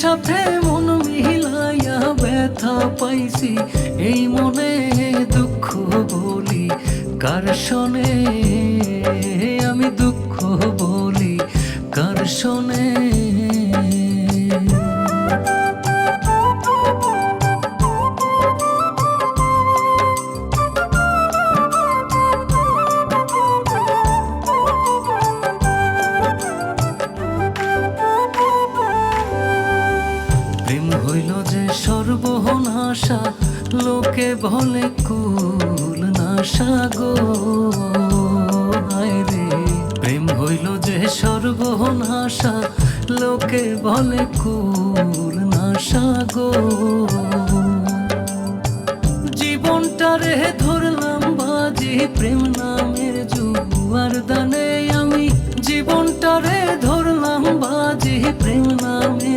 সাথে মন মিলাইয়া ব্যথা পাইছি, এই মনে দুঃখ বলি কার শোনে, আমি দুঃখ বলি কার শোনে। প্রেম হইল যে সর্বনাশা, লোকে বলে কুল নাশা গো, হায় রে। প্রেম হইল যে সর্বনাশা, লোকে বলে কুল নাশা গো। জীবনটারে ধরলাম বাজি প্রেম নামের জুয়ার দানে, আমি জীবনটারে ধরলাম বাজি প্রেম নামের